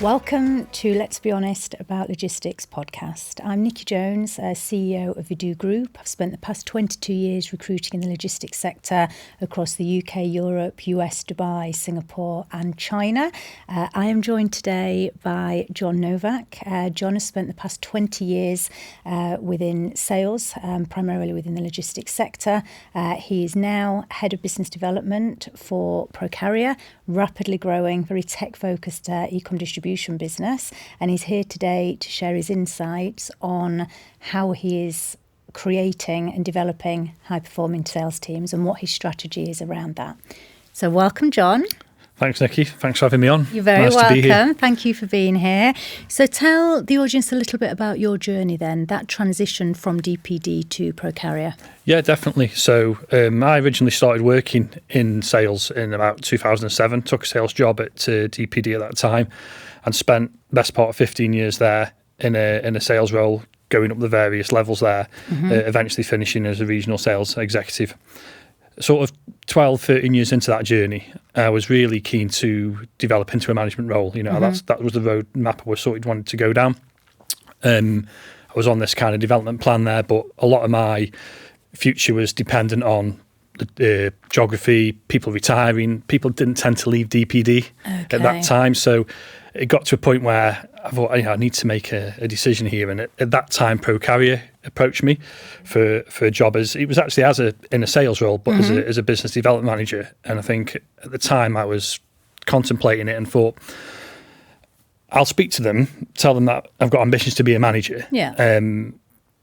Welcome to Let's Be Honest About Logistics podcast. I'm Nicky Jones, CEO of Vidu Group. I've spent the past 22 years recruiting in the logistics sector across the UK, Europe, US, Dubai, Singapore and China. I am joined today by Jon Nowak. Jon has spent the past 20 years within sales, primarily within the logistics sector. He is now Head of Business Development for Procarrier, rapidly growing, very tech-focused e-com distribution business, and he's here today to share his insights on how he is creating and developing high-performing sales teams and what his strategy is around that. So welcome, Jon. Thanks, Nicky. Thanks for having me on. You're very nice welcome. To be here. Thank you for being here. So tell the audience a little bit about your journey then, that transition from DPD to Procarrier. Yeah, definitely. So I originally started working in sales in about 2007, took a sales job at DPD at that time and spent the best part of 15 years there in a sales role, going up the various levels there, eventually finishing as a regional sales executive. Sort of 12, 13 years into that journey, I was really keen to develop into a management role. You know, that was the roadmap I was sort of wanted to go down. I was on this kind of development plan there, but a lot of my future was dependent on geography, people retiring. People didn't tend to leave DPD at that time. So it got to a point where I thought, I need to make a decision here. And at that time, Procarrier approached me for a job it was actually in a sales role, but as a business development manager. And I think at the time I was contemplating it and thought, I'll speak to them, tell them that I've got ambitions to be a manager. Yeah.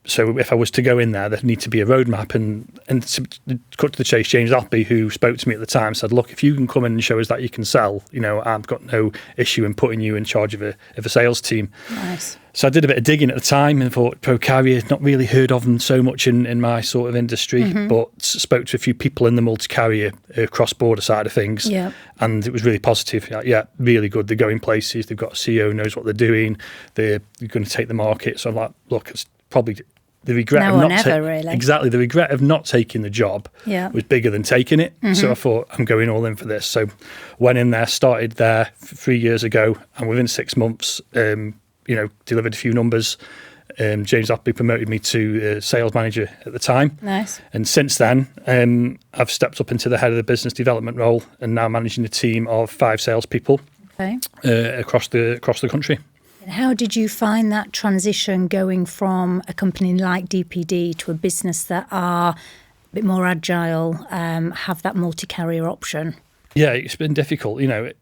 So if I was to go in there, there'd need to be a roadmap. And to cut to the chase, James Appleby, who spoke to me at the time, said, look, if you can come in and show us that you can sell, I've got no issue in putting you in charge of a sales team. Nice. So I did a bit of digging at the time and thought, Procarrier, not really heard of them so much in my sort of industry, but spoke to a few people in the multi-carrier cross-border side of things. Yeah. And it was really positive. Yeah, really good. They're going places. They've got a CEO who knows what they're doing. They're going to take the market. So I'm like, look, it's probably the regret the regret of not taking the job was bigger than taking it. So I thought, I'm going all in for this. So went in there, started there 3 years ago, and within 6 months, delivered a few numbers. James Appleby promoted me to sales manager at the time. Nice. And since then, I've stepped up into the head of the business development role and now managing a team of 5 salespeople across the country. And how did you find that transition going from a company like DPD to a business that are a bit more agile, have that multi-carrier option? Yeah, it's been difficult.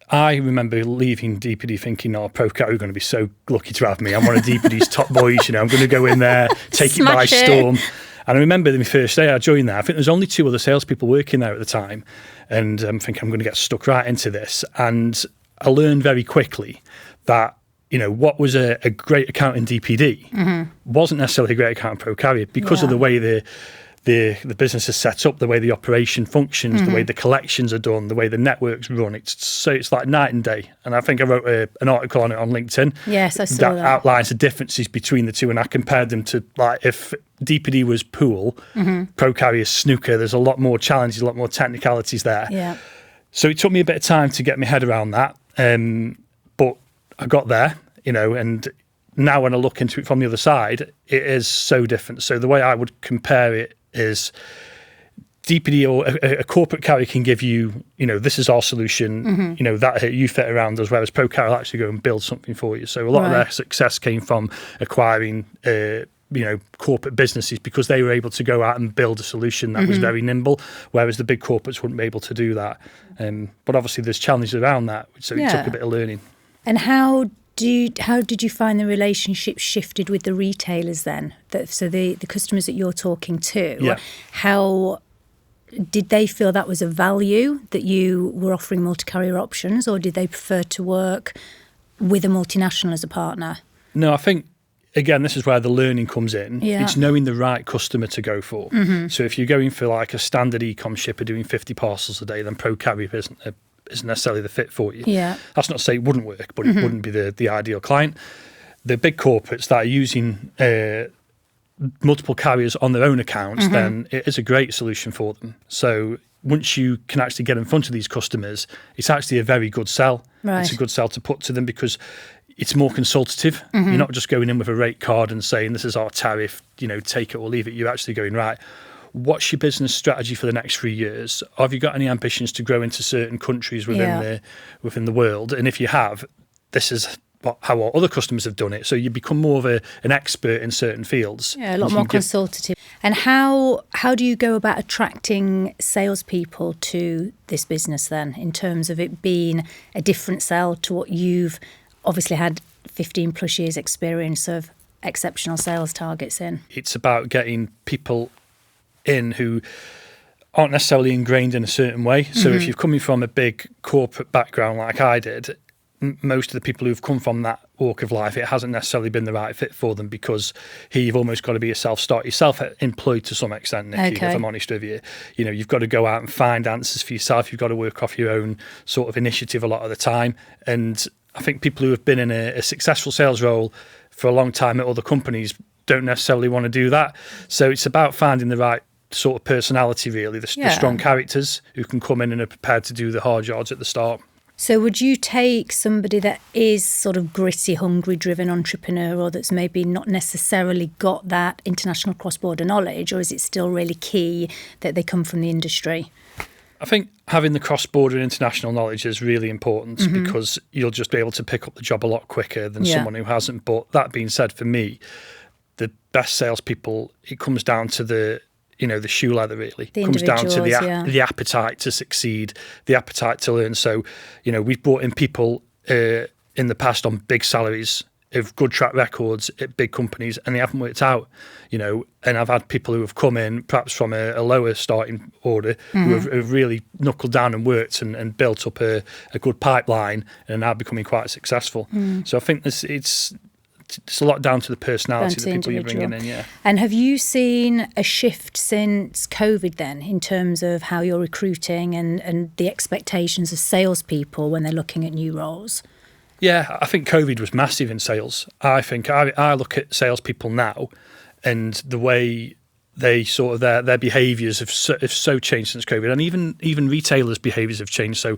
I remember leaving DPD thinking, Procarrier are going to be so lucky to have me. I'm one of DPD's top boys. I'm going to go in there, take it by storm. And I remember the first day I joined there, I think there was only 2 other salespeople working there at the time. And I'm thinking, I'm going to get stuck right into this. And I learned very quickly that what was a great account in DPD wasn't necessarily a great account in Procarrier because of the way the business is set up, the way the operation functions, the way the collections are done, the way the networks run. It's like night and day. And I think I wrote an article on it on LinkedIn. Yes, I saw that. Outlines the differences between the two, and I compared them to like if DPD was pool, Procarrier is snooker. There's a lot more challenges, a lot more technicalities there. Yeah. So it took me a bit of time to get my head around that. But I got there, and now when I look into it from the other side, it is so different. So the way I would compare it is DPD or a corporate carrier can give you, this is our solution, that you fit around us, whereas Procarrier will actually go and build something for you. So a lot of their success came from acquiring, corporate businesses because they were able to go out and build a solution that was very nimble, whereas the big corporates wouldn't be able to do that. But obviously there's challenges around that, so it took a bit of learning. And how did you find the relationship shifted with the retailers then? So the customers that you're talking to, how did they feel that was a value that you were offering multi-carrier options, or did they prefer to work with a multinational as a partner? No, I think, again, this is where the learning comes in. Yeah. It's knowing the right customer to go for. So if you're going for like a standard e-com shipper doing 50 parcels a day, then Procarrier isn't necessarily the fit for you. Yeah. That's not to say it wouldn't work, but it wouldn't be the ideal client. The big corporates that are using multiple carriers on their own accounts, then it is a great solution for them. So once you can actually get in front of these customers, it's actually a very good sell. Right. It's a good sell to put to them because it's more consultative. You're not just going in with a rate card and saying, this is our tariff, take it or leave it. You're actually going, right, what's your business strategy for the next 3 years? Have you got any ambitions to grow into certain countries within the world? And if you have, this is how our other customers have done it. So you become more of an expert in certain fields. Yeah, a lot more consultative. And how do you go about attracting salespeople to this business then, in terms of it being a different sell to what you've obviously had 15 plus years experience of exceptional sales targets in? It's about getting people in who aren't necessarily ingrained in a certain way. So if you're coming from a big corporate background like I did, most of the people who've come from that walk of life, it hasn't necessarily been the right fit for them, because you've almost got to be a self-start, you're self-employed to some extent, Nicky, if I'm honest with you. You've got to go out and find answers for yourself. You've got to work off your own sort of initiative a lot of the time. And I think people who have been in a successful sales role for a long time at other companies don't necessarily want to do that. So it's about finding the right sort of personality, really, the strong characters who can come in and are prepared to do the hard yards at the start. So would you take somebody that is sort of gritty, hungry, driven entrepreneur, or that's maybe not necessarily got that international cross-border knowledge, or is it still really key that they come from the industry? I think having the cross-border and international knowledge is really important, because you'll just be able to pick up the job a lot quicker than someone who hasn't. But that being said, for me, the best salespeople, it comes down to the shoe leather, really. It comes down to the appetite to succeed, the appetite to learn. So, we've brought in people in the past on big salaries, of good track records at big companies, and they haven't worked out, and I've had people who have come in perhaps from a lower starting order who have really knuckled down and worked and built up a good pipeline and are now becoming quite successful. So I think it's a lot down to the personality of the people you're bringing in, yeah. And have you seen a shift since COVID then, in terms of how you're recruiting and the expectations of salespeople when they're looking at new roles? Yeah, I think COVID was massive in sales. I think I look at salespeople now, and the way they sort of their behaviours have so changed since COVID, and even retailers' behaviours have changed. So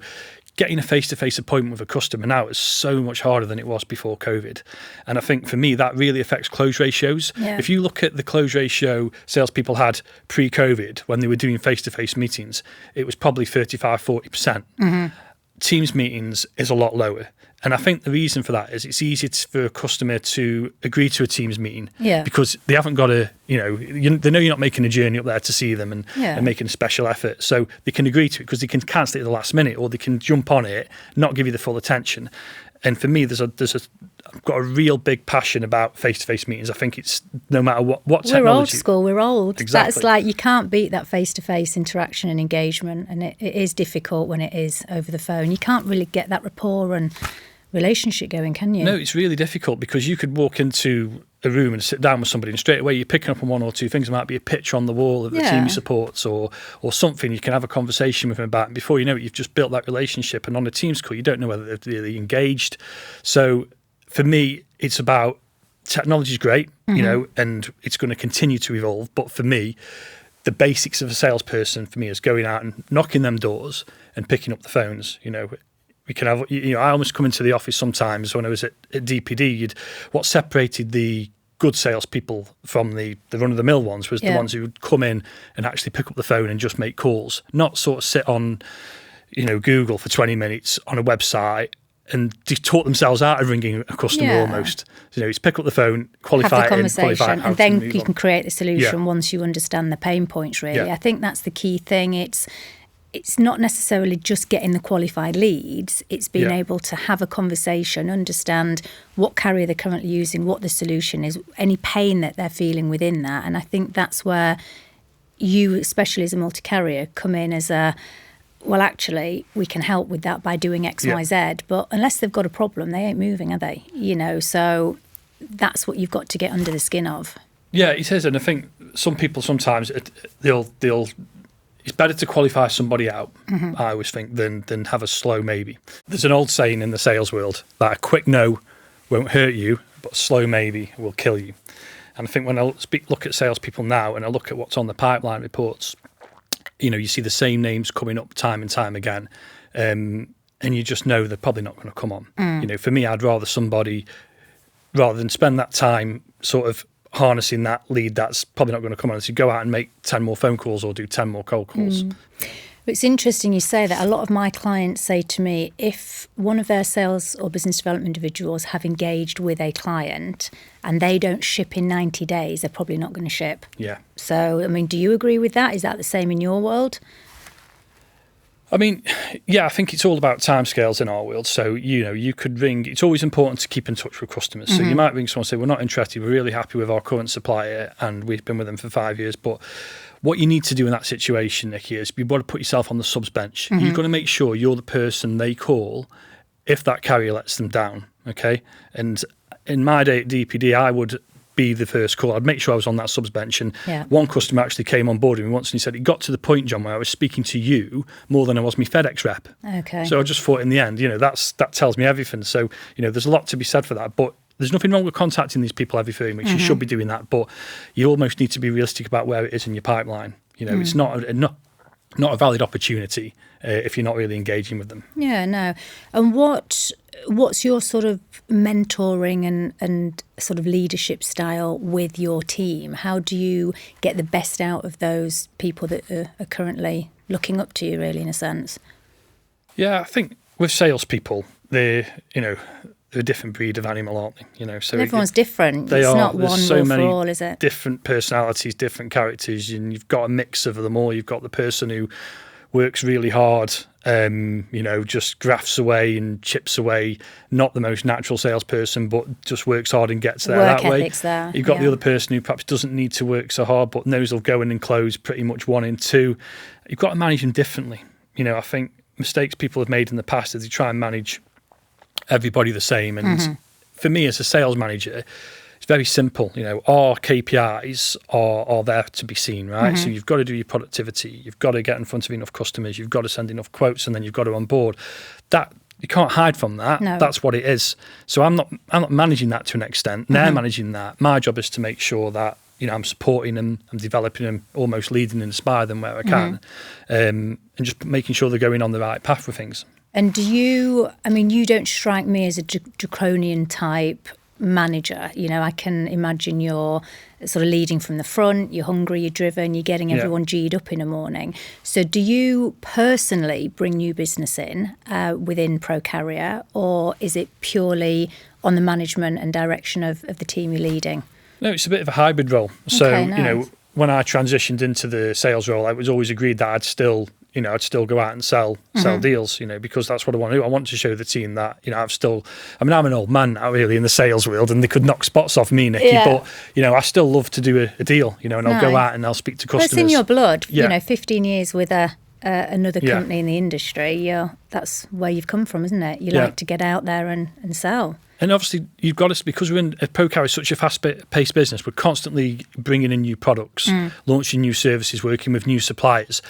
getting a face-to-face appointment with a customer now is so much harder than it was before COVID. And I think for me, that really affects close ratios. Yeah. If you look at the close ratio salespeople had pre-COVID, when they were doing face-to-face meetings, it was probably 35-40%. Teams meetings is a lot lower. And I think the reason for that is it's easier for a customer to agree to a Teams meeting, because they haven't got to, they know you're not making a journey up there to see them and making a special effort. So they can agree to it because they can cancel it at the last minute, or they can jump on it, not give you the full attention. And for me, I've got a real big passion about face-to-face meetings. I think it's no matter what technology. We're old school, we're old. Exactly. That's like, you can't beat that face-to-face interaction and engagement, and it is difficult when it is over the phone. You can't really get that rapport and relationship going, can you? No, it's really difficult, because you could walk into a room and sit down with somebody, and straight away you're picking up on one or two things. It might be a picture on the wall of the team he supports, or something you can have a conversation with them about, and before you know it, you've just built that relationship. And on a Teams call, you don't know whether they're really engaged. So for me, it's about, technology's great, and it's going to continue to evolve, but for me, the basics of a salesperson for me is going out and knocking them doors and picking up the phones. We can have, I almost come into the office sometimes when I was at DPD. What separated the good salespeople from the run-of-the-mill ones was the ones who would come in and actually pick up the phone and just make calls, not sort of sit on, Google for 20 minutes on a website and taught themselves out of ringing a customer almost. It's pick up the phone, qualify have the it, qualify it, and then you can create a solution once you understand the pain points, really. I think that's the key thing. It's not necessarily just getting the qualified leads, it's being able to have a conversation, understand what carrier they're currently using, what the solution is, any pain that they're feeling within that. And I think that's where you, especially as a multi-carrier, come in as well, actually, we can help with that by doing X, Y, Z. But unless they've got a problem, they ain't moving, are they? So that's what you've got to get under the skin of. Yeah, it is. And I think some people sometimes, they'll it's better to qualify somebody out, I always think, than have a slow maybe. There's an old saying in the sales world that a quick no won't hurt you, but a slow maybe will kill you. And I think when I look at salespeople now and I look at what's on the pipeline reports, you see the same names coming up time and time again. and you just know they're probably not going to come on. You know, for me, I'd rather than spend that time sort of harnessing that lead that's probably not going to come on, so you go out and make 10 more phone calls or do 10 more cold calls. It's interesting you say that. A lot of my clients say to me, if one of their sales or business development individuals have engaged with a client and they don't ship in 90 days, they're probably not going to ship. Yeah. So, I mean, do you agree with that? Is that the same in your world? I mean, yeah, I think it's all about timescales in our world. So, you know, you could ring, it's always important to keep in touch with customers. So you might ring someone and say, we're not interested, we're really happy with our current supplier and we've been with them for 5 years. But what you need to do in that situation, Nicky, is you've got to put yourself on the subs bench. You've got to make sure you're the person they call if that carrier lets them down, okay? And in my day at DPD, I would be the first call. I'd make sure I was on that subs bench. And one customer actually came on board with me once and he said, it got to the point, John, where I was speaking to you more than I was my FedEx rep. Okay. So I just thought in the end, you know, that tells me everything. So, you know, there's a lot to be said for that. But there's nothing wrong with contacting these people every 3 weeks. You should be doing that. But you almost need to be realistic about where it is in your pipeline. You know, it's not a valid opportunity if you're not really engaging with them. Yeah, no. And what's your sort of mentoring and sort of leadership style with your team? How do you get the best out of those people that are currently looking up to you, really, in a sense? Yeah, I think with salespeople, they're a different breed of animal, aren't they? You know, so everyone's different. They it's are. not There's one so rule many for all, is it? Different personalities, different characters, and you've got a mix of them all. You've got the person who works really hard, you know, just grafts away and chips away, not the most natural salesperson, but just works hard and gets there Work that way. ethics there. You've got the other person who perhaps doesn't need to work so hard, but knows they'll go in and close pretty much 1 in 2. You've got to manage them differently. You know, I think mistakes people have made in the past is they try and manage everybody the same. And for me as a sales manager, it's very simple. You know, our KPIs are there to be seen, right? So you've got to do your productivity, you've got to get in front of enough customers, you've got to send enough quotes, and then you've got to onboard. That you can't hide from that. No. That's what it is. So I'm not managing that to an extent. They're managing that. My job is to make sure that, you know, I'm supporting them, I'm developing them, almost leading and inspire them where I can, and just making sure they're going on the right path with things. And you don't strike me as a draconian type manager. You know, I can imagine you're sort of leading from the front, you're hungry, you're driven, you're getting everyone G'd up in the morning. So do you personally bring new business in within ProCarrier, or is it purely on the management and direction of the team you're leading? No, it's a bit of a hybrid role. So, Okay, nice. You know, when I transitioned into the sales role, it was always agreed that I'd still go out and sell deals, you know, because that's what I want to do. I want to show the team that, you know, I'm an old man now really in the sales world, and they could knock spots off me, Nicky, but, you know, I still love to do a deal, you know, and I'll go out and I'll speak to customers. Well, it's in your blood, Yeah. you know, 15 years with another company in the industry, that's where you've come from, isn't it? You like to get out there and sell. And obviously, you've got to, because we're in ProCarrier is such a fast-paced business, we're constantly bringing in new products, launching new services, working with new suppliers.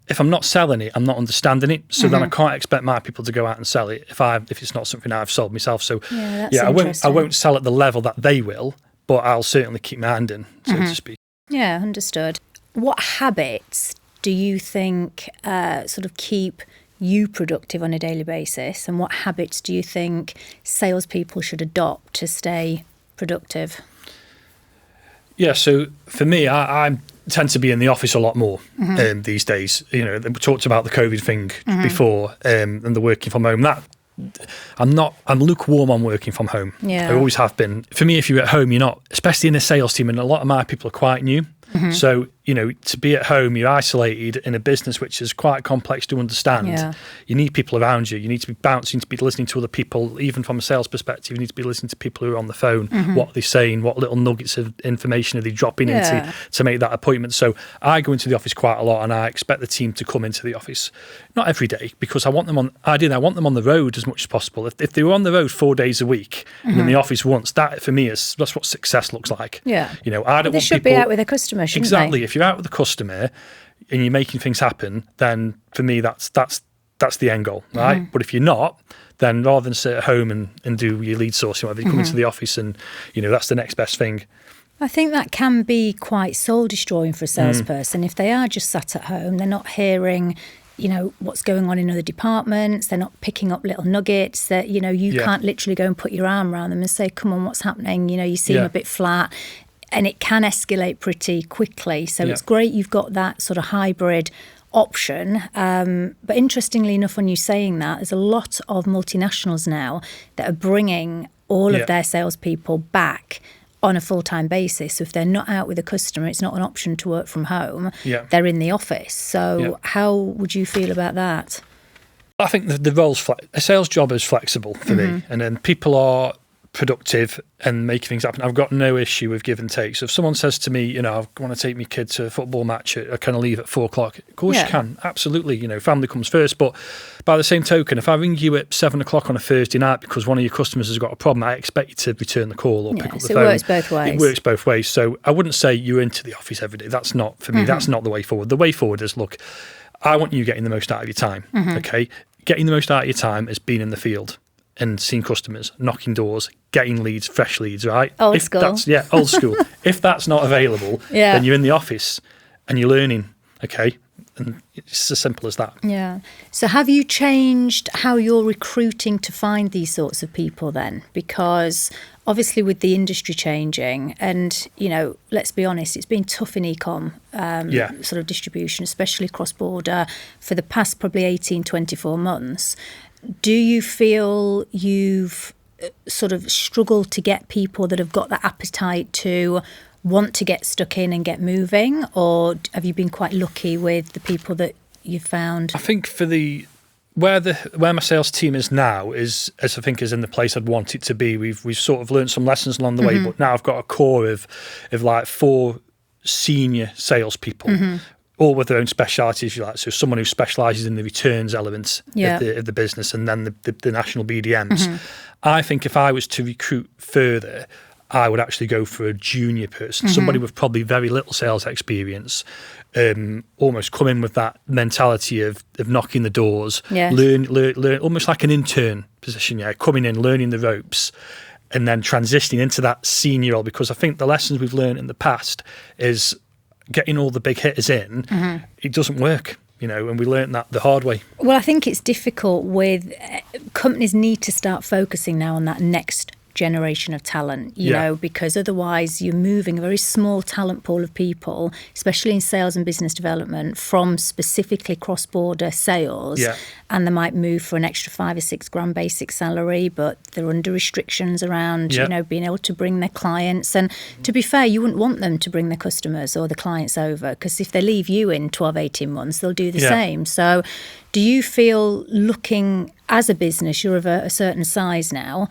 If I'm not selling it, I'm not understanding it. So then I can't expect my people to go out and sell it if it's not something I've sold myself. So that's I won't sell at the level that they will, but I'll certainly keep my hand in, so to speak. Yeah, understood. What habits do you think sort of keep you productive on a daily basis, and what habits do you think salespeople should adopt to stay productive? Yeah, so for me, I tend to be in the office a lot more these days. You know, we talked about the COVID thing before, and the working from home. I'm lukewarm on working from home. Yeah. I always have been. For me, if you're at home, you're not, especially in a sales team, and a lot of my people are quite new. So, you know, to be at home, you're isolated in a business which is quite complex to understand. Yeah. You need people around you. You need to be bouncing, to be listening to other people. Even from a sales perspective, you need to be listening to people who are on the phone, what they're saying, what little nuggets of information are they dropping into to make that appointment. So I go into the office quite a lot, and I expect the team to come into the office. Not every day, because I want them on the road as much as possible. If they were on the road 4 days a week and in the office once, that for me that's what success looks like. Yeah. You know, I don't want They should people be out with a customer, shouldn't exactly. they? If you're out with the customer and you're making things happen, then for me that's the end goal, right? But if you're not, then rather than sit at home and do your lead sourcing, whatever, you come into the office, and you know that's the next best thing. I think that can be quite soul destroying for a salesperson if they are just sat at home. They're not hearing what's going on in other departments. They're not picking up little nuggets that, you can't literally go and put your arm around them and say, come on, what's happening? You seem a bit flat. And it can escalate pretty quickly. So it's great you've got that sort of hybrid option. But interestingly enough, when you're saying that, there's a lot of multinationals now that are bringing all of their salespeople back on a full-time basis. So if they're not out with a customer, it's not an option to work from home. They're in the office. So how would you feel about that? I think the role's a sales job is flexible for me, and then people are productive and making things happen. I've got no issue with give and take. So if someone says to me, I want to take my kid to a football match, I kind of leave at 4:00. Of course you can, absolutely. Family comes first. But by the same token, if I ring you at 7:00 on a Thursday night because one of your customers has got a problem, I expect you to return the call or pick up the phone. It works both ways. It works both ways. So I wouldn't say you're into the office every day. That's not, for me, that's not the way forward. The way forward is, look, I want you getting the most out of your time, okay? Getting the most out of your time is being in the field and seeing customers, knocking doors, getting leads, fresh leads, right? Old school. Old school. If that's not available, then you're in the office and you're learning, okay? And it's as simple as that. Yeah. So have you changed how you're recruiting to find these sorts of people then? Because obviously with the industry changing and, let's be honest, it's been tough in e-com sort of distribution, especially cross-border, for the past probably 18, 24 months. Do you feel you've sort of struggled to get people that have got that appetite to want to get stuck in and get moving, or have you been quite lucky with the people that you've found? I think for where my sales team is now is in the place I'd want it to be. We've sort of learned some lessons along the way, but now I've got a core of like 4 senior salespeople. All with their own specialities, if you like. So someone who specialises in the returns elements of the business, and then the national BDMs. I think if I was to recruit further, I would actually go for a junior person, somebody with probably very little sales experience, almost come in with that mentality of knocking the doors, learn, almost like an intern position, coming in, learning the ropes, and then transitioning into that senior role. Because I think the lessons we've learned in the past is getting all the big hitters in, it doesn't work, and we learned that the hard way. Well, I think it's difficult with companies need to start focusing now on that next generation of talent, you know, because otherwise you're moving a very small talent pool of people, especially in sales and business development, from specifically cross-border sales, and they might move for an extra 5 or 6 grand basic salary, but they're under restrictions around, being able to bring their clients. And to be fair, you wouldn't want them to bring their customers or the clients over, because if they leave you in 12, 18 months, they'll do the same. So do you feel, looking as a business, you're of a certain size now,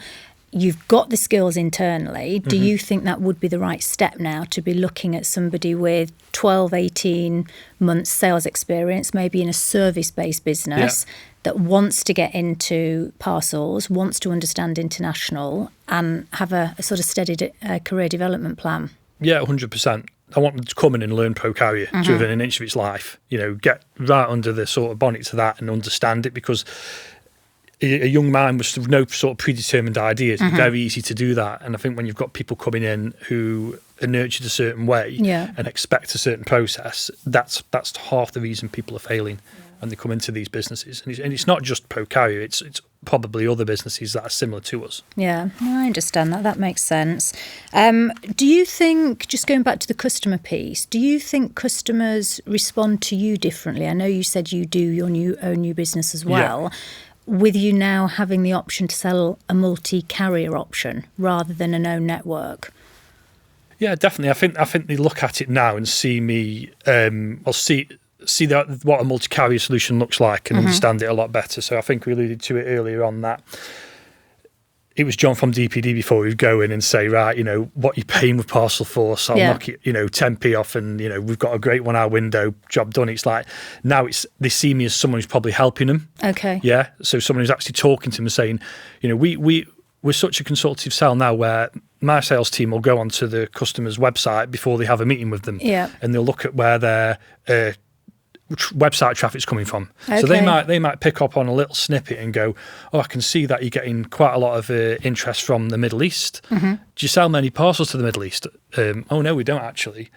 you've got the skills internally. Do you think that would be the right step now, to be looking at somebody with 12, 18 months sales experience, maybe in a service-based business that wants to get into parcels, wants to understand international, and have a sort of steady career development plan? Yeah, 100%. I want them to come in and learn Pro Carrier to within an inch of its life. Get right under the sort of bonnet to that and understand it, because a young man with no sort of predetermined ideas, it's very easy to do that. And I think when you've got people coming in who are nurtured a certain way and expect a certain process, that's half the reason people are failing when they come into these businesses. And it's not just Pro Carrier, it's probably other businesses that are similar to us. Yeah, I understand that. That makes sense. Do you think, just going back to the customer piece, do you think customers respond to you differently? I know you said you do your own new business as well. With you now having the option to sell a multi-carrier option rather than an own network? Yeah, definitely. I think they look at it now and see me, or see that what a multi-carrier solution looks like, and understand it a lot better. So I think we alluded to it earlier on that it was John from DPD before we'd go in and say, right, what you're paying with Parcel Force, I'll knock it, 10p off, and, we've got a great 1 hour window, job done. It's like, now they see me as someone who's probably helping them. Okay. Yeah. So someone who's actually talking to them and saying, we're such a consultative sell now where my sales team will go onto the customer's website before they have a meeting with them. Yeah. And they'll look at where their website traffic's coming from. Okay. So they might pick up on a little snippet and go, oh, I can see that you're getting quite a lot of interest from the Middle East. Do you sell many parcels to the Middle East? Oh no, we don't actually.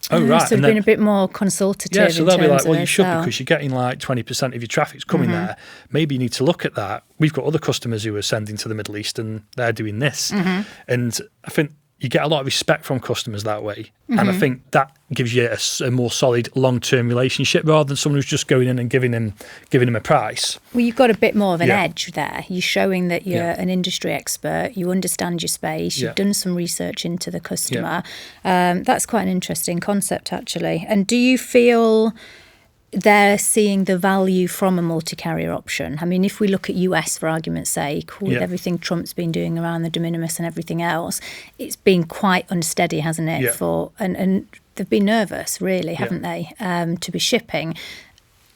Oh, right. So it's been a bit more consultative. Yeah, so they'll be like, well, you should, sell. because you're getting like 20% of your traffic's coming there. Maybe you need to look at that. We've got other customers who are sending to the Middle East and they're doing this. And I think you get a lot of respect from customers that way. And I think that gives you a more solid long-term relationship rather than someone who's just going in and giving them a price. Well, you've got a bit more of an edge there. You're showing that you're an industry expert. You understand your space. You've done some research into the customer. That's quite an interesting concept, actually. And do you feel they're seeing the value from a multi-carrier option? I mean, if we look at US, for argument's sake, with everything Trump's been doing around the de minimis and everything else, it's been quite unsteady, hasn't it? And they've been nervous, really, haven't they, to be shipping.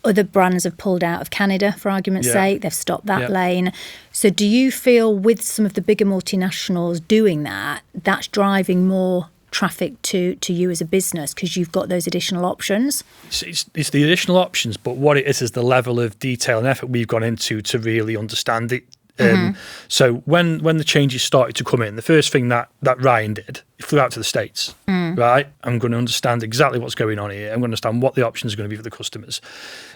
Other brands have pulled out of Canada, for argument's sake. They've stopped that lane. So do you feel with some of the bigger multinationals doing that, that's driving more traffic to you as a business because you've got those additional options? It's the additional options, but what it is the level of detail and effort we've gone into to really understand it. So when the changes started to come in, the first thing that Ryan did, he flew out to the States, right? I'm going to understand exactly what's going on here. I'm going to understand what the options are going to be for the customers.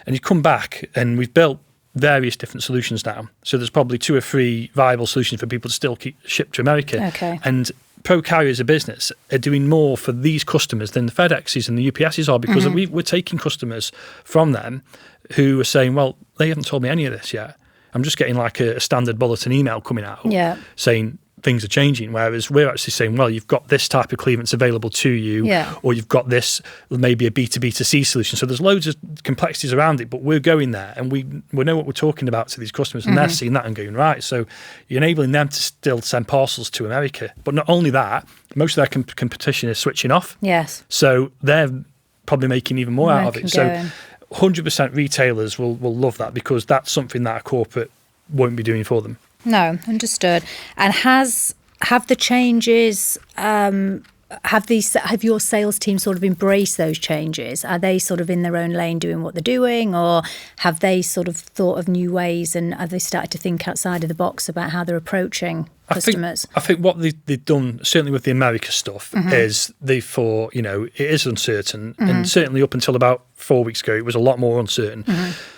And he's come back and we've built various different solutions now. So there's probably 2 or 3 viable solutions for people to still keep shipped to America. Okay. And Pro Carrier as a business are doing more for these customers than the FedExes and the UPSs are because we're taking customers from them who are saying, well, they haven't told me any of this yet. I'm just getting like a standard bulletin email coming out saying things are changing, whereas we're actually saying, well, you've got this type of clearance available to you, or you've got this, maybe a B2B2C solution. So there's loads of complexities around it, but we're going there and we know what we're talking about to these customers and they're seeing that and going, right. So you're enabling them to still send parcels to America. But not only that, most of their competition is switching off. Yes. So they're probably making even more out of it. So 100% retailers will love that because that's something that a corporate won't be doing for them. No, understood. And have the changes, have your sales team sort of embraced those changes? Are they sort of in their own lane doing what they're doing, or have they sort of thought of new ways and have they started to think outside of the box about how they're approaching customers? I think what they've done, certainly with the America stuff, is they thought, it is uncertain. And certainly up until about 4 weeks ago, it was a lot more uncertain.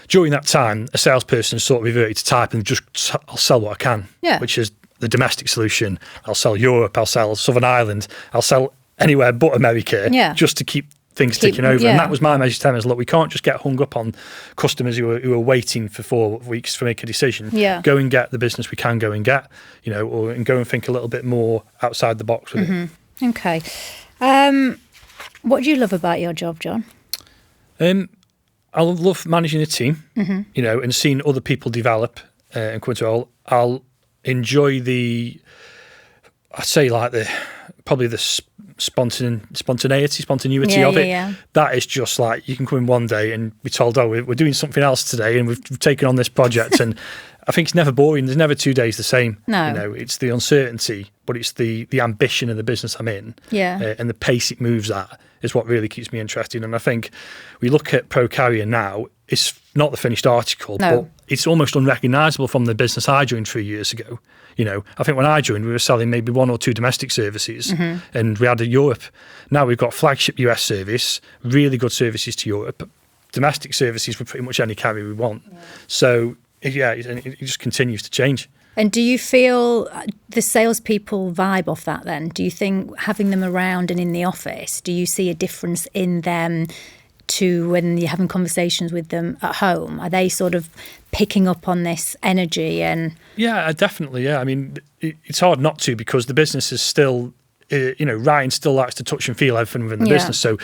During that time, a salesperson sort of reverted to type and just, I'll sell what I can, which is the domestic solution. I'll sell Europe, I'll sell Southern Ireland, I'll sell anywhere but America just to keep things ticking over. And that was my message to them is, look, we can't just get hung up on customers who are waiting for 4 weeks to make a decision. Go and get the business we can go and get, and go and think a little bit more outside the box with it. Okay. What do you love about your job, Jon? I love managing a team, and seeing other people develop and come into role. I'll enjoy probably the spontaneity of it. That is just like, you can come in one day and be told, oh, we're doing something else today and we've taken on this project. And I think it's never boring. There's never 2 days the same. No. It's the uncertainty, but it's the ambition of the business I'm in. And the pace it moves at is what really keeps me interested. And I think we look at Pro Carrier now, it's not the finished article, but it's almost unrecognisable from the business I joined 3 years ago. I think when I joined, we were selling maybe 1 or 2 domestic services and we had a Europe. Now we've got flagship US service, really good services to Europe, domestic services for pretty much any carrier we want. So, it just continues to change. And do you feel the salespeople vibe off that then? Do you think having them around and in the office, do you see a difference in them to when you're having conversations with them at home? Are they sort of picking up on this energy? And yeah, definitely. Yeah, I mean, it's hard not to because the business is still, Ryan still likes to touch and feel everything within the business. So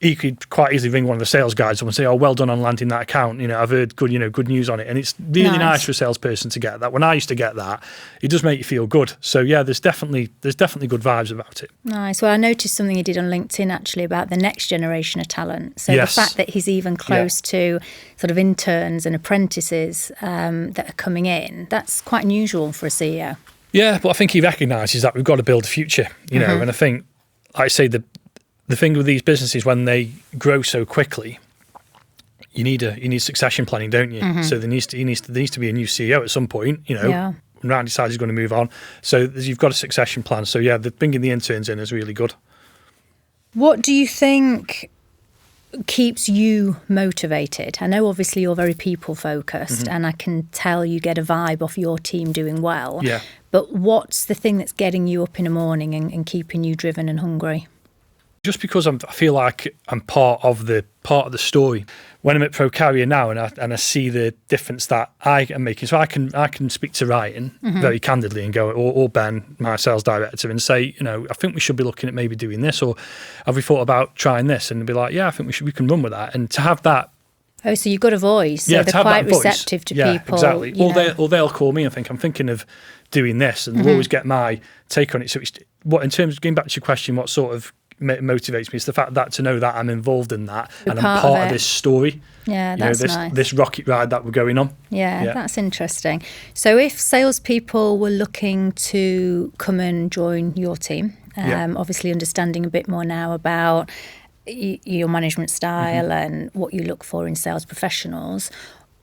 he could quite easily ring one of the sales guys up and say, oh, well done on landing that account. I've heard good news on it. And it's really nice for a salesperson to get that. When I used to get that, it does make you feel good. So yeah, there's definitely good vibes about it. Nice. Well, I noticed something he did on LinkedIn actually about the next generation of talent. So the fact that he's even close to sort of interns and apprentices that are coming in, that's quite unusual for a CEO. Yeah, but I think he recognises that we've got to build a future, and I think, like I say, the thing with these businesses, when they grow so quickly, you need succession planning, don't you? So there needs to be a new CEO at some point, when Ryan decides he's going to move on. So you've got a succession plan. So yeah, bringing the interns in is really good. What do you think keeps you motivated? I know obviously you're very people focused, and I can tell you get a vibe off your team doing well. Yeah. But what's the thing that's getting you up in the morning and keeping you driven and hungry? Just because I feel like I'm part of the story. When I'm at Pro Carrier now, and I see the difference that I am making, so I can speak to Ryan very candidly and go, or Ben, my sales director, and say, I think we should be looking at maybe doing this, or have we thought about trying this? And be like, yeah, I think we can run with that. And to have that. Oh, so you've got a voice. So they're quite receptive to people. Exactly. Or they'll call me and think, I'm thinking of doing this, and they'll always get my take on it. So it's what, in terms of going back to your question, what sort of motivates me is the fact that to know that I'm involved in that and I'm part of this story. Yeah, that's nice. This rocket ride that we're going on. Yeah, that's interesting. So if salespeople were looking to come and join your team, obviously understanding a bit more now about your management style and what you look for in sales professionals,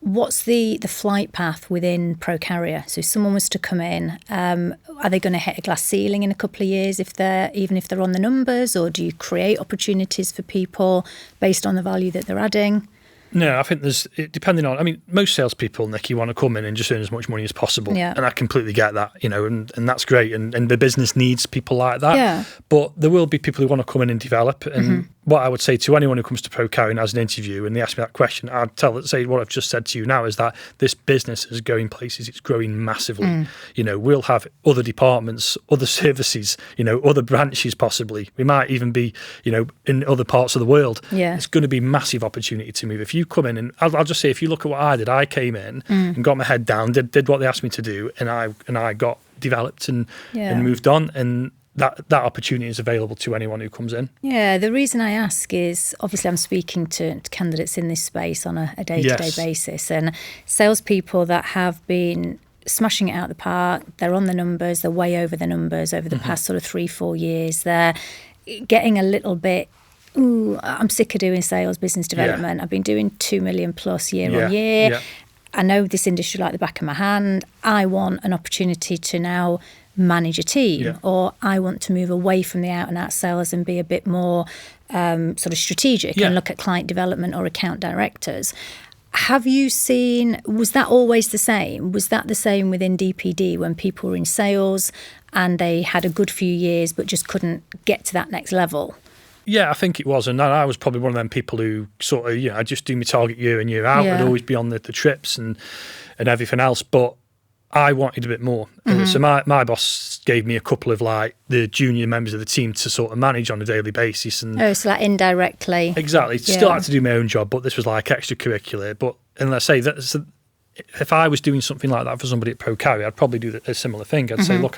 what's the flight path within Pro Carrier? So if someone was to come in, are they going to hit a glass ceiling in a couple of years even if they're on the numbers, or do you create opportunities for people based on the value that they're adding? No, I think depending on, most salespeople, Nicky, want to come in and just earn as much money as possible. Yeah. And I completely get that, and that's great. And the business needs people like that. Yeah. But there will be people who want to come in and develop. And what I would say to anyone who comes to Pro Carrier and has an interview and they ask me that question, I'd say what I've just said to you now is that this business is going places. It's growing massively. We'll have other departments, other services, other branches possibly. We might even be, in other parts of the world. Yeah. It's going to be massive opportunity to move. If you come in and I'll just say, if you look at what I did, I came in and got my head down, did what they asked me to do, and I got developed and moved on, and that opportunity is available to anyone who comes in. Yeah, the reason I ask is obviously I'm speaking to candidates in this space on a day-to-day basis, and salespeople that have been smashing it out of the park, they're on the numbers, they're way over the numbers over the past sort of 3-4 years, they're getting a little bit, I'm sick of doing sales, business development. I've been doing 2 million plus year on year. Yeah. I know this industry like the back of my hand. I want an opportunity to now manage a team, or I want to move away from the out and out sales and be a bit more sort of strategic and look at client development or account directors. Have you seen, was that always the same? Was that the same within DPD when people were in sales and they had a good few years but just couldn't get to that next level? Yeah, I think it was. And I was probably one of them people who sort of, I just do my target year in, year out. I'd always be on the trips and everything else. But I wanted a bit more. So my boss gave me a couple of the junior members of the team to sort of manage on a daily basis. And so indirectly. Exactly. Still had to do my own job, but this was extracurricular. And let's say that if I was doing something like that for somebody at Pro Carrier, I'd probably do a similar thing. I'd say, look,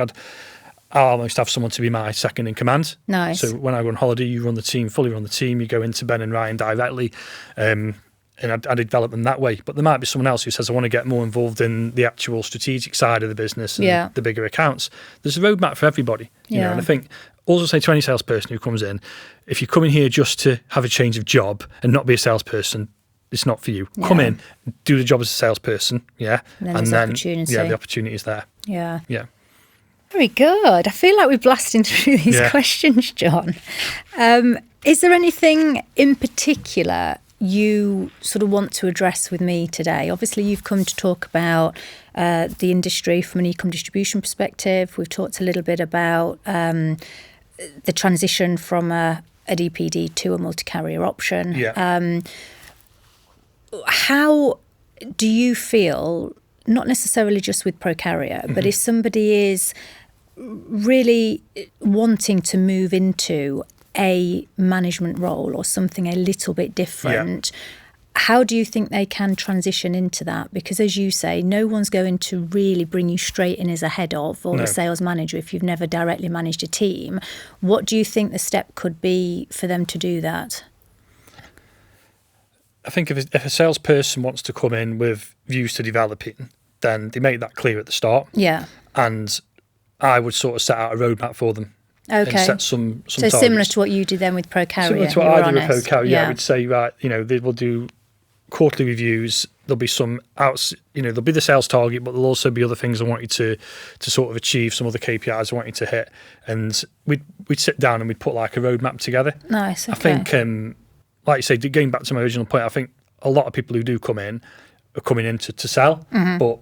I'll almost have someone to be my second in command. Nice. So when I go on holiday, you run the team, fully run the team. You go into Ben and Ryan directly, and I develop them that way. But there might be someone else who says, I want to get more involved in the actual strategic side of the business and the bigger accounts. There's a roadmap for everybody. You know, and I think also say to any salesperson who comes in, if you're coming here just to have a change of job and not be a salesperson, it's not for you. Come in, do the job as a salesperson, and then the opportunity is there. Yeah. Very good. I feel like we're blasting through these questions, Jon. Is there anything in particular you sort of want to address with me today? Obviously, you've come to talk about the industry from an e-com distribution perspective. We've talked a little bit about the transition from a DPD to a multi-carrier option. How do you feel, not necessarily just with Pro Carrier, but if somebody is really wanting to move into a management role or something a little bit different, how do you think they can transition into that? Because as you say, no one's going to really bring you straight in as a head of or a sales manager if you've never directly managed a team. What do you think the step could be for them to do that? I think if a salesperson wants to come in with views to developing, then they make that clear at the start. Yeah. And I would sort of set out a roadmap for them. Okay. And set some so targets. Similar to what you did then with Pro Carrier. Similar to what I did with Pro Carrier, I would say, right, they will do quarterly reviews. there'll be some outs, there'll be the sales target, but there'll also be other things I want you to sort of achieve, some other KPIs I want you to hit. And we'd sit down and we'd put like a roadmap together. Nice. Okay. I think, like you say, going back to my original point, I think a lot of people who do come in are coming in to sell. But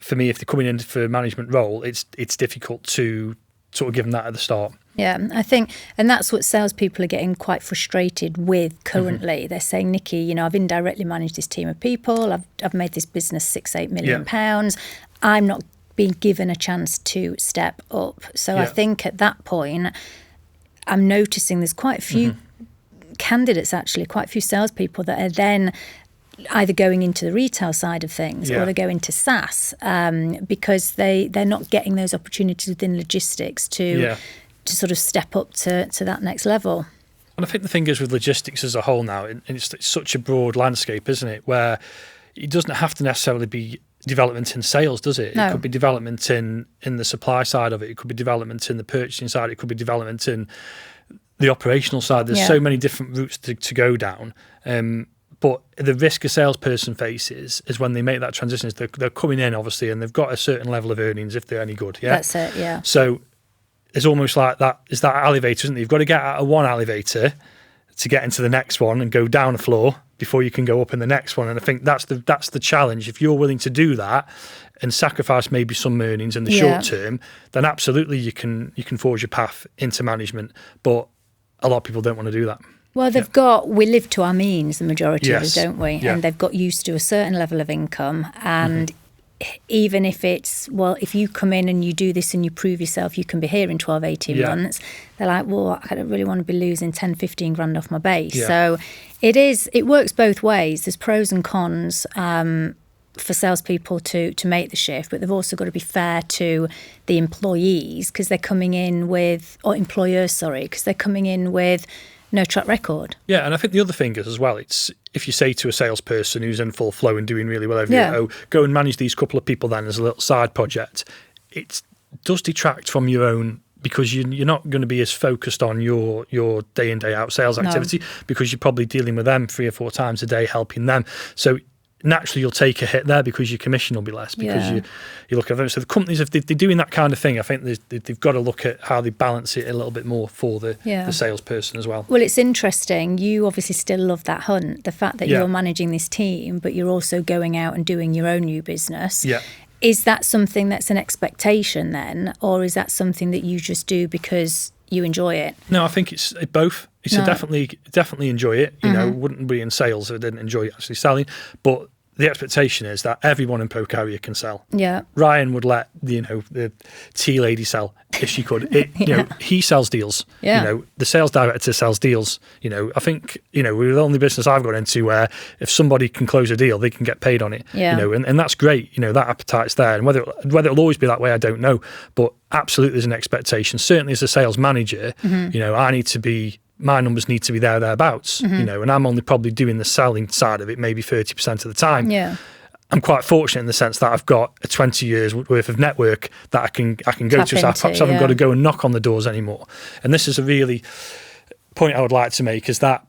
for me, if they're coming in for a management role, it's difficult to sort of give them that at the start. Yeah, I think, and that's what salespeople are getting quite frustrated with currently. They're saying, Nicky, I've indirectly managed this team of people. I've made this business £6-8 million. I'm not being given a chance to step up. So I think at that point, I'm noticing there's quite a few candidates, actually, quite a few salespeople that are then either going into the retail side of things or they go into SaaS because they're not getting those opportunities within logistics to sort of step up to that next level. And I think the thing is with logistics as a whole now, and it's such a broad landscape, isn't it, where it doesn't have to necessarily be development in sales, does it? No. It could be development in the supply side of it. It could be development in the purchasing side. It could be development in the operational side. There's so many different routes to go down. But the risk a salesperson faces is when they make that transition is they're coming in, obviously, and they've got a certain level of earnings if they're any good. Yeah, that's it. Yeah. So it's almost like that is that elevator, isn't it? You've got to get out of one elevator to get into the next one and go down a floor before you can go up in the next one. And I think that's the challenge. If you're willing to do that and sacrifice maybe some earnings in the short term, then absolutely you can forge your path into management. But a lot of people don't want to do that. Well, we live to our means, the majority of us, don't we? Yeah. And they've got used to a certain level of income. And even if if you come in and you do this and you prove yourself, you can be here in 12, 18 months. They're like, well, I don't really want to be losing 10, 15 grand off my base. Yeah. So it works both ways. There's pros and cons for salespeople to make the shift, but they've also got to be fair to the employees because they're coming in with, or employers, sorry, because they're coming in with no track record. Yeah, and I think the other thing is as well, it's if you say to a salesperson who's in full flow and doing really well, go and manage these couple of people then as a little side project, it does detract from your own, because you're not going to be as focused on your day in, day out sales activity because you're probably dealing with them 3 or 4 times a day, helping them. So naturally you'll take a hit there because your commission will be less because you look at them. So the companies, if they're doing that kind of thing, I think they've got to look at how they balance it a little bit more for the salesperson as well. Well, it's interesting. You obviously still love that hunt, the fact that you're managing this team, but you're also going out and doing your own new business. Yeah. Is that something that's an expectation then, or is that something that you just do because you enjoy it? No, I think it's both. It's definitely enjoy it. You know, wouldn't be in sales if I didn't enjoy actually selling. But the expectation is that everyone in Pro Carrier can sell. Yeah. Ryan would let the tea lady sell if she could. He sells deals. Yeah. The sales director sells deals. I think we're the only business I've got into where if somebody can close a deal, they can get paid on it. Yeah. And that's great. That appetite's there. And whether it'll always be that way, I don't know. But absolutely, there's an expectation. Certainly, as a sales manager, I need to be. My numbers need to be thereabouts, and I'm only probably doing the selling side of it maybe 30% of the time. Yeah. I'm quite fortunate in the sense that I've got a 20 years worth of network that I can go to. So I perhaps haven't got to go and knock on the doors anymore. And this is a really point I would like to make, is that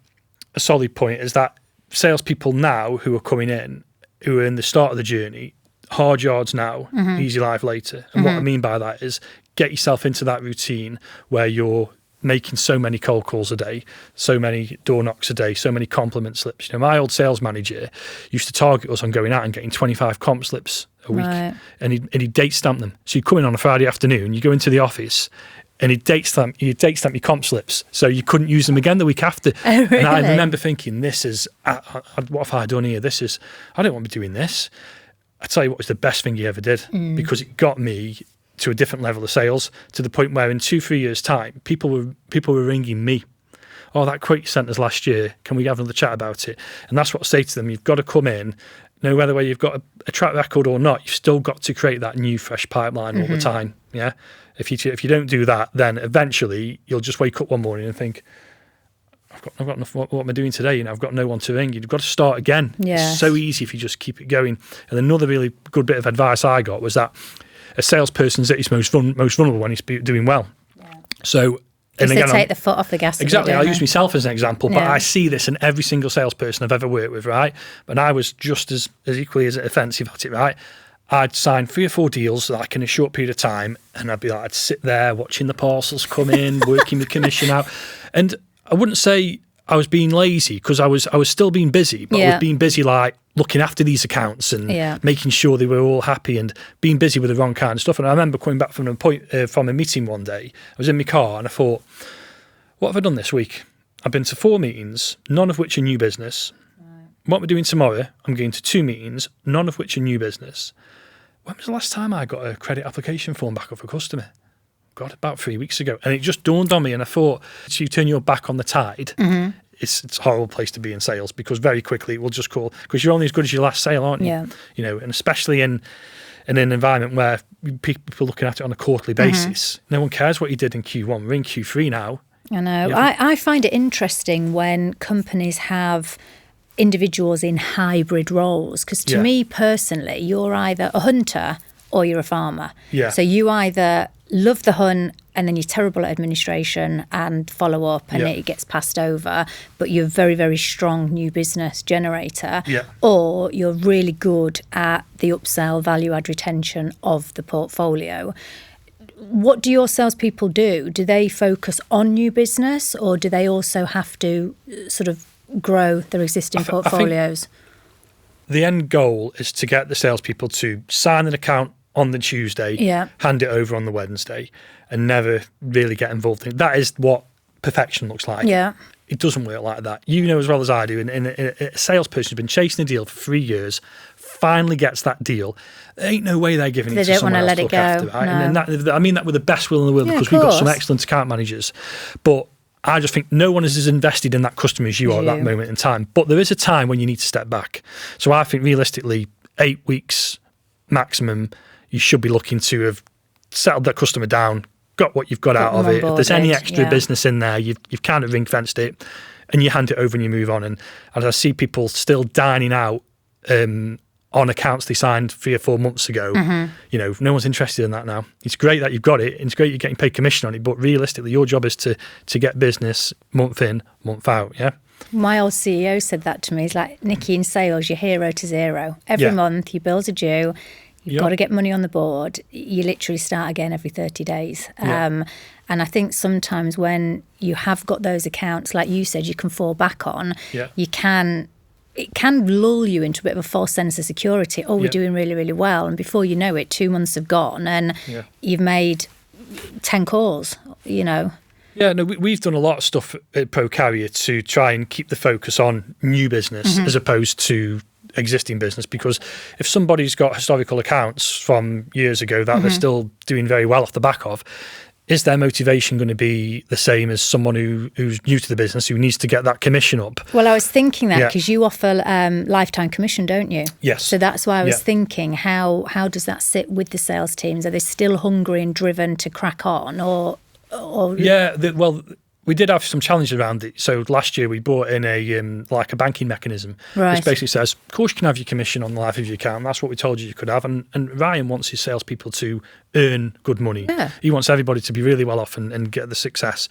a solid point, is that salespeople now who are coming in, who are in the start of the journey, hard yards now, easy life later. And what I mean by that is get yourself into that routine where you're making so many cold calls a day, so many door knocks a day, so many compliment slips. My old sales manager used to target us on going out and getting 25 comp slips a week, and he'd date stamp them. So you'd come in on a Friday afternoon, you go into the office, and he'd date stamp your comp slips, so you couldn't use them again the week after. Oh, really? And I remember thinking, this is what have I done here? I don't want to be doing this. I tell you what was the best thing he ever did, because it got me to a different level of sales, to the point where in 2-3 years' time, people were ringing me. Oh, that quote you sent us last year, can we have another chat about it? And that's what I say to them. You've got to come in, no matter whether you've got a track record or not, you've still got to create that new, fresh pipeline all the time. Yeah. If you don't do that, then eventually you'll just wake up one morning and think, I've got nothing. What am I doing today? I've got no one to ring. You've got to start again. Yes. It's so easy if you just keep it going. And another really good bit of advice I got was that a salesperson's at his most vulnerable when he's doing well. Yeah. So Because they take the foot off the gas. Exactly. I'll use myself as an example, but Yeah. I see this in every single salesperson I've ever worked with, right? But I was just as equally as offensive at it, right? I'd sign 3 or 4 deals like in a short period of time, and I'd be like, I'd sit there watching the parcels come in, working the commission out. And I wouldn't say I was being lazy, because I was still being busy, but I was being busy like looking after these accounts and making sure they were all happy and being busy with the wrong kind of stuff. And I remember coming back from a meeting one day. I was in my car and I thought, what have I done this week? I've been to 4 meetings, none of which are new business. Right. What we're doing tomorrow, I'm going to 2 meetings, none of which are new business. When was the last time I got a credit application form back off a customer? God, about 3 weeks ago. And it just dawned on me, and I thought, so you turn your back on the tide, it's a horrible place to be in sales, because very quickly it will just call, because you're only as good as your last sale, aren't you? Yeah. You know, and especially in an environment where people are looking at it on a quarterly basis, no one cares what you did in Q1. We're in Q3 now. I know. I find it interesting when companies have individuals in hybrid roles, because to me personally, you're either a hunter or you're a farmer. Yeah. So you either love the hunt and then you're terrible at administration and follow up and it gets passed over, but you're a very, very strong new business generator, or you're really good at the upsell, value add, retention of the portfolio. What do your salespeople do? Do they focus on new business, or do they also have to sort of grow their existing portfolios? The end goal is to get the salespeople to sign an account on the Tuesday, hand it over on the Wednesday, and never really get involved in it. That is what perfection looks like. Yeah. It doesn't work like that. You know as well as I do, and a salesperson who's been chasing a deal for 3 years finally gets that deal. There ain't no way they're giving it to someone else to look after. Right? No. And I mean that with the best will in the world, because we've got some excellent account managers. But I just think no one is as invested in that customer as you are at that moment in time. But there is a time when you need to step back. So I think realistically, 8 weeks maximum, you should be looking to have settled that customer down, got what you've got out of it. If there's any extra business in there, you've kind of ring-fenced it, and you hand it over and you move on. And as I see people still dining out on accounts they signed 3 or 4 months ago, you know, no one's interested in that now. It's great that you've got it, and it's great you're getting paid commission on it, but realistically, your job is to get business month in, month out, My old CEO said that to me. He's like, Nicky, in sales, you're hero to zero. Every month, your bills are due. You've got to get money on the board. You literally start again every 30 days. And I think sometimes when you have got those accounts, like you said, you can fall back on, it can lull you into a bit of a false sense of security. Oh, we're doing really, really well. And before you know it, 2 months have gone and you've made 10 calls, you know. Yeah, no, we've done a lot of stuff at Pro Carrier to try and keep the focus on new business as opposed to existing business, because if somebody's got historical accounts from years ago that they're still doing very well off the back of, is their motivation going to be the same as someone who's new to the business, who needs to get that commission up? Well, I was thinking that because you offer lifetime commission, don't you? Yes. So that's why I was thinking, how does that sit with the sales teams? Are they still hungry and driven to crack on, or? Yeah, well, we did have some challenges around it. So last year we brought in a banking mechanism, which basically says, of course you can have your commission on the life of your account. And that's what we told you could have. And Ryan wants his salespeople to earn good money. Yeah. He wants everybody to be really well off and get the success.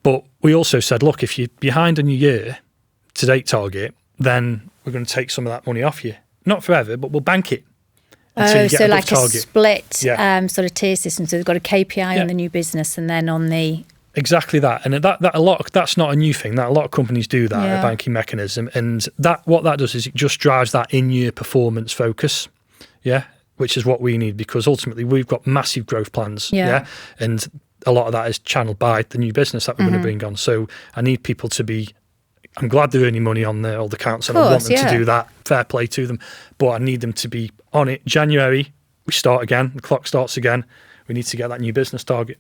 But we also said, look, if you're behind on your year to date target, then we're going to take some of that money off you. Not forever, but we'll bank it. Oh, so like target. A split sort of tier system. So they've got a KPI on the new business and then on the... Exactly that. And that's not a new thing. That a lot of companies do that, a banking mechanism. And what that does is it just drives that in-year performance focus, which is what we need, because ultimately we've got massive growth plans, and a lot of that is channeled by the new business that we're going to bring on. So I need people to be... I'm glad they're earning money on all the accounts, and I want them to do that. Fair play to them. But I need them to be on it. January, we start again. The clock starts again. We need to get that new business target.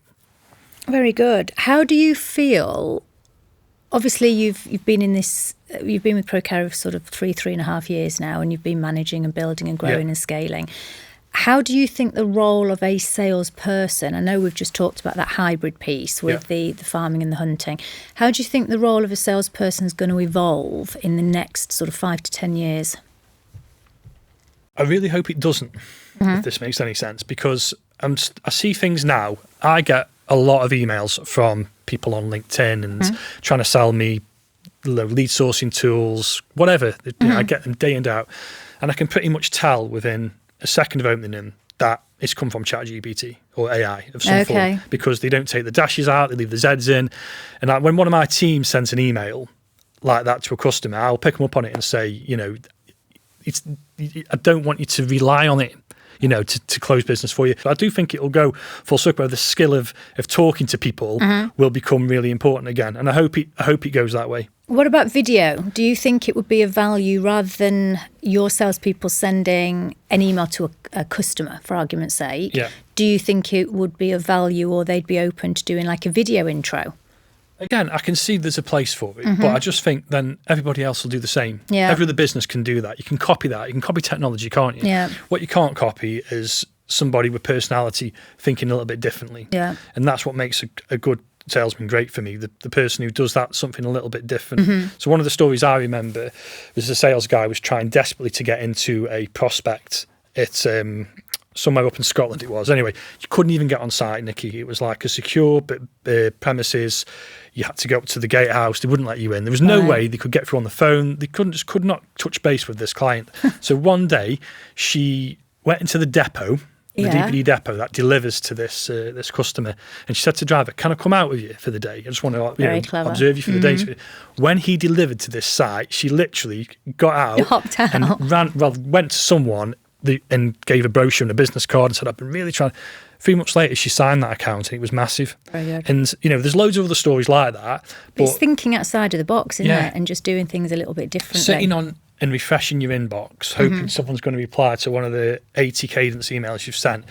Very good. How do you feel? Obviously, you've been in this. You've been with Pro Carrier for sort of 3.5 years now, and you've been managing and building and growing and scaling. How do you think the role of a salesperson? I know we've just talked about that hybrid piece with the farming and the hunting. How do you think the role of a salesperson is going to evolve in the next sort of 5 to 10 years? I really hope it doesn't. If this makes any sense, because I see things now. I get a lot of emails from people on LinkedIn and trying to sell me lead sourcing tools, whatever. I get them day in, day out. And I can pretty much tell within a second of opening them that it's come from ChatGPT or AI of some form, because they don't take the dashes out, they leave the Zs in. And when one of my team sends an email like that to a customer, I'll pick them up on it and say, I don't want you to rely on it, to close business for you. But I do think it'll go full circle. The skill of talking to people will become really important again. And I hope it goes that way. What about video? Do you think it would be of value rather than your salespeople sending an email to a customer, for argument's sake? Yeah. Do you think it would be of value, or they'd be open to doing like a video intro? Again, I can see there's a place for it, but I just think then everybody else will do the same. Yeah. Every other business can do that. You can copy that. You can copy technology, can't you? Yeah. What you can't copy is somebody with personality thinking a little bit differently. Yeah. And that's what makes a good salesman great for me, the person who does that something a little bit different. So one of the stories I remember was a sales guy was trying desperately to get into a prospect at somewhere up in Scotland it was. Anyway, you couldn't even get on site, Nicky. It was like a secure premises. You had to go up to the gatehouse. They wouldn't let you in. There was no way they could get through on the phone. They could not touch base with this client. So one day she went into the depot, the DPD depot that delivers to this customer, and she said to the driver, "Can I come out with you for the day? I just want to observe you for the day." So when he delivered to this site, she literally got out, hopped out, and went to someone and gave a brochure and a business card and said, "I've been really trying." 3 months later, she signed that account, and it was massive. Very good. And there's loads of other stories like that. But it's thinking outside of the box, isn't it? And just doing things a little bit differently. Sitting on and refreshing your inbox, hoping someone's going to reply to one of the 80 cadence emails you've sent.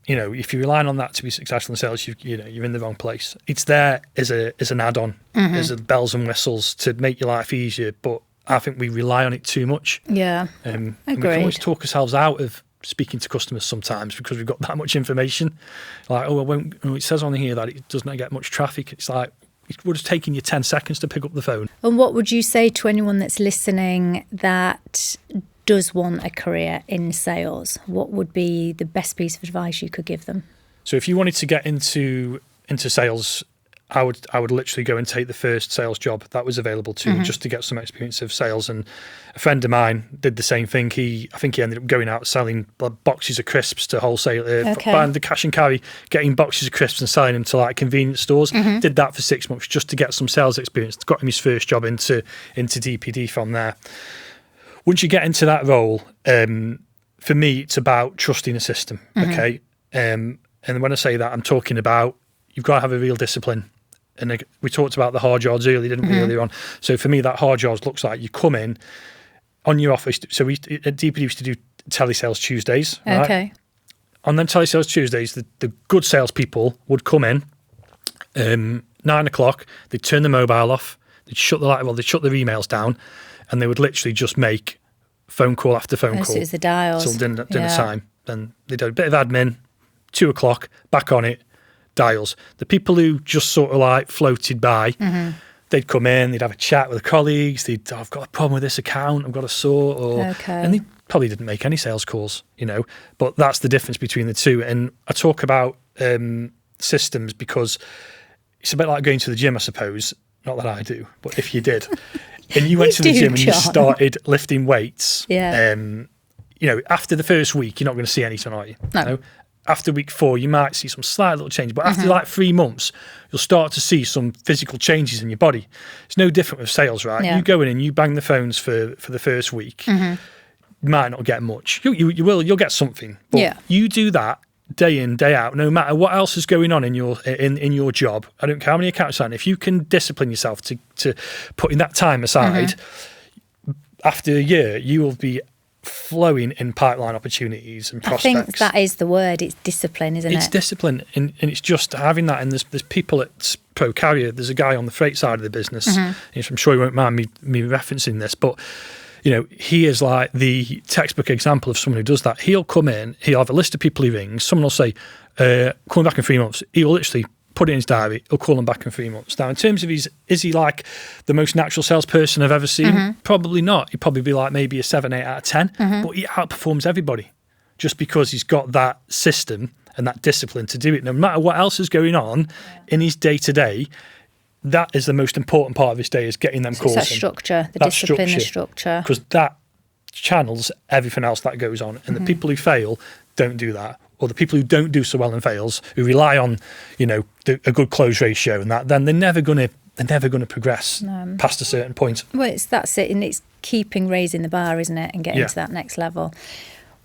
If you're relying on that to be successful in sales, you're in the wrong place. It's there as an add-on, as a bells and whistles to make your life easier, but I think we rely on it too much. Yeah, and we can always talk ourselves out of speaking to customers sometimes because we've got that much information. Like, it says on here that it does not get much traffic. It's like, it would have taken you 10 seconds to pick up the phone. And what would you say to anyone that's listening that does want a career in sales? What would be the best piece of advice you could give them? So if you wanted to get into sales, I would literally go and take the first sales job that was available to me, just to get some experience of sales. And a friend of mine did the same thing. I think he ended up going out selling boxes of crisps to wholesale, buying the cash and carry, getting boxes of crisps and selling them to like convenience stores. Did that for 6 months just to get some sales experience. Got him his first job into DPD from there. Once you get into that role, for me, it's about trusting a system. Okay, and when I say that, I'm talking about you've got to have a real discipline. And we talked about the hard yards earlier, didn't we, earlier on? So for me, that hard yards looks like you come in on your office. So we at DPD used to do telesales Tuesdays. Right? Okay. On them telesales Tuesdays, the good salespeople would come in 9 o'clock. They'd turn the mobile off. They'd shut the light. Well, they'd shut their emails down, and they would literally just make phone call after phone call. It's the dials till dinner time. Then they did a bit of admin. 2 o'clock, back on it. Dials. The people who just sort of like floated by, they'd come in, they'd have a chat with the colleagues, I've got a problem with this account, I've got to sort, and they probably didn't make any sales calls, but that's the difference between the two. And I talk about systems because it's a bit like going to the gym, I suppose. Not that I do, but if you did, and you went to the gym and you started lifting weights, after the first week, you're not going to see anything, are you? No. After week 4, you might see some slight little change, but after like 3 months, you'll start to see some physical changes in your body. It's no different with sales, right? You go in and you bang the phones for the first week, you might not get much. You'll get something, but you do that day in, day out, no matter what else is going on in your job. I don't care how many accounts are. If you can discipline yourself to putting that time aside, after a year, you will be flowing in pipeline opportunities and prospects. I think that is the word. It's discipline, isn't it? It's discipline, and it's just having that. And there's people at Pro Carrier. There's a guy on the freight side of the business. I'm sure he won't mind me referencing this, but he is like the textbook example of someone who does that. He'll come in. He'll have a list of people he rings. Someone will say, "Coming back in 3 months." He'll literally put it in his diary. He'll call him back in 3 months. Now, in terms of is he like the most natural salesperson I've ever seen? Probably not. He'd probably be like maybe a 7, 8 out of 10, but he outperforms everybody just because he's got that system and that discipline to do it, no matter what else is going on in his day-to-day. That is the most important part of his day, is getting them calls. It's that structure, the discipline, the structure. Because that channels everything else that goes on. And the people who fail don't do that. Or the people who don't do so well and fails, who rely on, a good close ratio and that, then they're never going to progress past a certain point. Well, that's it. And it's keeping raising the bar, isn't it? And getting to that next level.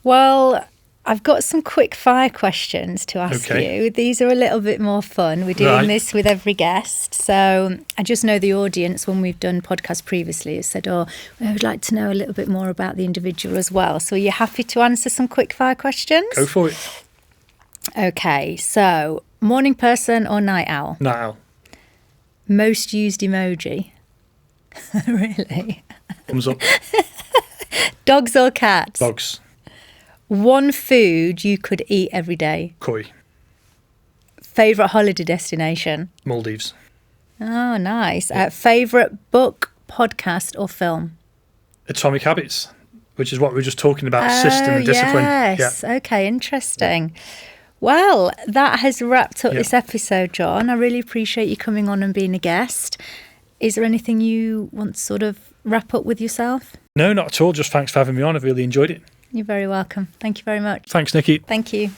Well, I've got some quick fire questions to ask you. These are a little bit more fun. We're doing this with every guest. So I just know the audience, when we've done podcasts previously, has said, I would like to know a little bit more about the individual as well. So are you happy to answer some quick fire questions? Go for it. Okay. So morning person or night owl? Night owl. Most used emoji? Really? Thumbs up. Dogs or cats? Dogs. One food you could eat every day? Koi. Favourite holiday destination? Maldives. Oh, nice. Favourite book, podcast or film? Atomic Habits, which is what we were just talking about, system and discipline. Yes. Yeah. Okay, interesting. Well, that has wrapped up this episode, Jon. I really appreciate you coming on and being a guest. Is there anything you want to sort of wrap up with yourself? No, not at all. Just thanks for having me on. I've really enjoyed it. You're very welcome. Thank you very much. Thanks, Nicky. Thank you.